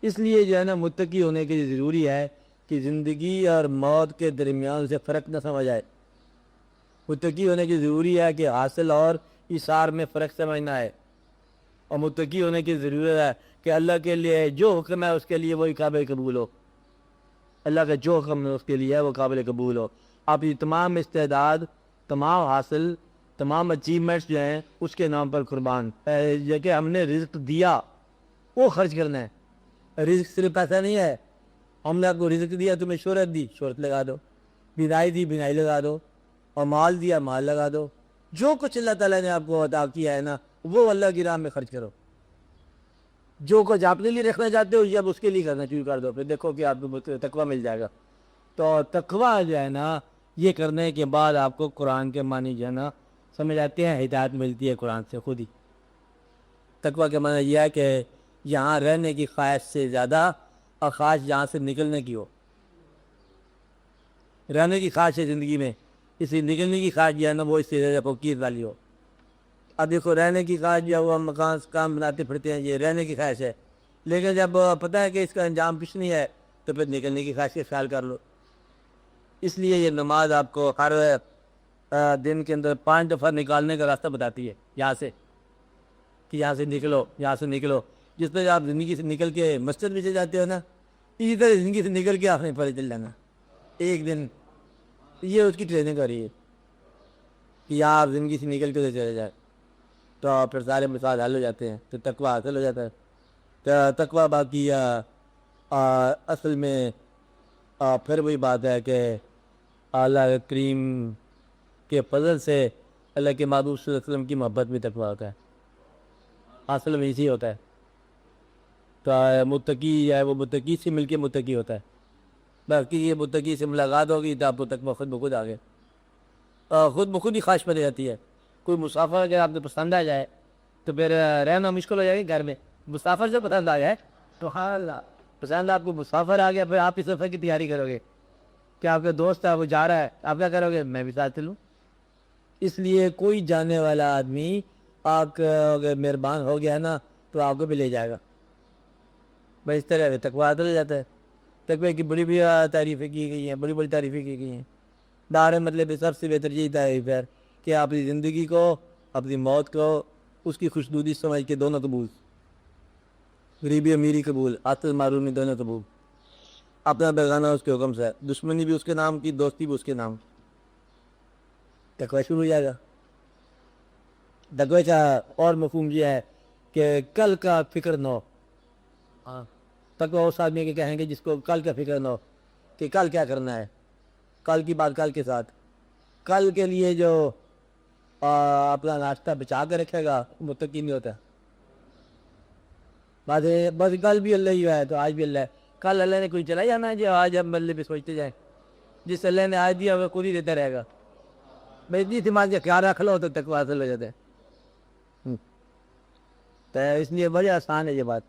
اس لیے جو ہے نا متقی ہونے کے لیے ضروری ہے کہ زندگی اور موت کے درمیان سے فرق نہ سمجھ آئے. متقی ہونے کی ضروری ہے کہ حاصل اور ایثار میں فرق سمجھنا ہے. اور متقی ہونے کی ضرورت ہے کہ اللہ کے لیے جو حکم ہے اس کے لیے وہی قابل قبول ہو. اللہ کا جو حکم ہے اس کے لیے وہ قابل قبول ہو. آپ یہ تمام استعداد، تمام حاصل، تمام اچیومنٹس جو ہیں اس کے نام پر قربان. یہ کہ ہم نے رزق دیا وہ خرچ کرنا ہے. رزق صرف پیسہ نہیں ہے. ہم نے آپ کو رزق دیا، تمہیں شہرت دی، شہرت لگا دو. بینائی دی، بینائی لگا دو. اور مال دیا، مال لگا دو. جو کچھ اللہ تعالیٰ نے آپ کو عطا کیا ہے نا وہ اللہ کی راہ میں خرچ کرو. جو کچھ آپ نے لیے رکھنا چاہتے ہو جب اس کے لیے کرنا شروع کر دو، پھر دیکھو کہ آپ کو تقویٰ مل جائے گا. تو تقویٰ جو ہے نا یہ کرنے کے بعد آپ کو قرآن کے معنی جو ہے نا سمجھ آتے ہیں، ہدایت ملتی ہے قرآن سے خود ہی. تقویٰ کے معنی یہ ہے کہ یہاں رہنے کی خواہش سے زیادہ اور خواہش یہاں سے نکلنے کی ہو. رہنے کی خواہش ہے زندگی میں، اس لیے نکلنے کی خواہش جو ہے نا وہ اس سے زیادہ فوقیت والی ہو. اب دیکھو رہنے کی خواہش جو ہے وہ ہم مکان کام بناتے پھرتے ہیں، یہ رہنے کی خواہش ہے. لیکن جب پتہ ہے کہ اس کا انجام کچھ نہیں ہے تو پھر نکلنے کی خواہش کا خیال کر لو. اس لیے یہ نماز آپ کو ہر دن کے اندر 5 دفعہ نکالنے کا راستہ بتاتی ہے یہاں سے، کہ یہاں سے نکلو، یہاں سے نکلو. جس طرح آپ زندگی سے نکل کے مسجد میں چلے جاتے ہو نا، اسی طرح زندگی سے نکل کے آپ نے پڑے چل جانا ایک دن. یہ اس کی ٹریننگ ہو رہی ہے کہ یہاں آپ زندگی سے نکل کے چلے جائیں تو پھر سارے مسائل حل ہو جاتے ہیں، تو تقویٰ حاصل ہو جاتا ہے. تو تقویٰ باقی اصل میں پھر وہی بات ہے کہ اللہ کریم کے فضل سے اللہ کے محبوب صلی اللہ علیہ وسلم کی محبت میں تقویٰ ہوتا ہے. اصل میں اسی ہوتا ہے. تو متقی ہے وہ متقی سے مل کے متقی ہوتا ہے. باقی یہ متقی سے ملاقات ہوگی تو آپ کو تقویٰ خود بخود آ گئے، خود بخود ہی خواہش پڑ جاتی ہے. کوئی مسافر اگر آپ کو پسند آ جائے تو پھر رہنا مشکل ہو جائے گا گھر میں. مسافر جو پسند آ جائے تو ہاں پسند آپ کو مسافر آ گیا، پھر آپ اس سفر کی تیاری کرو گے کہ آپ کا دوست ہے وہ جا رہا ہے، آپ کیا کرو گے؟ میں بھی ساتھ چلوں. اس لیے کوئی جانے والا آدمی آپ کا اگر مہربان ہو گیا نا تو آپ کو بھی لے جائے گا. بھائی اس طرح تقویٰ عادل ہو جاتا ہے. تقویٰ کی بڑی تعریفیں کی گئی ہیں، بڑی تعریفیں کی گئی ہیں. دار مطلب سب سے بہتر یہی تعریف ہے کہ اپنی زندگی کو، اپنی موت کو اس کی خوشنودی سمجھ کے دونوں قبول، غریبی امیری قبول، عاطل معرومی دونوں قبول. اپنا بیگانہ اس کے حکم سے، دشمنی بھی اس کے نام کی، دوستی بھی اس کے نام. تقویٰ شروع ہو جائے گا. تقویٰ کا اور مفہوم یہ ہے کہ کل کا فکر نہ ہو. تقویٰ اس آدمی کے کہیں گے جس کو کل کا فکر نہ ہو کہ کل کیا کرنا ہے، کل کی بات کل کے ساتھ. کل کے لیے جو اپنا ناشتہ بچا کے رکھے گا متقی نہیں ہوتا. بس کل بھی اللہ ہی ہے تو آج بھی اللہ ہے. کل اللہ نے کوئی چلا جانا ہے جو آج ہم اللہ پہ سوچتے جائیں. جس اللہ نے آج دیا وہ خود ہی دیتا رہے گا. بھائی اتنی دماغ کا خیال رکھ لو تو تقویٰ حاصل ہو جاتا ہے. تو اس لیے بڑی آسان ہے یہ بات.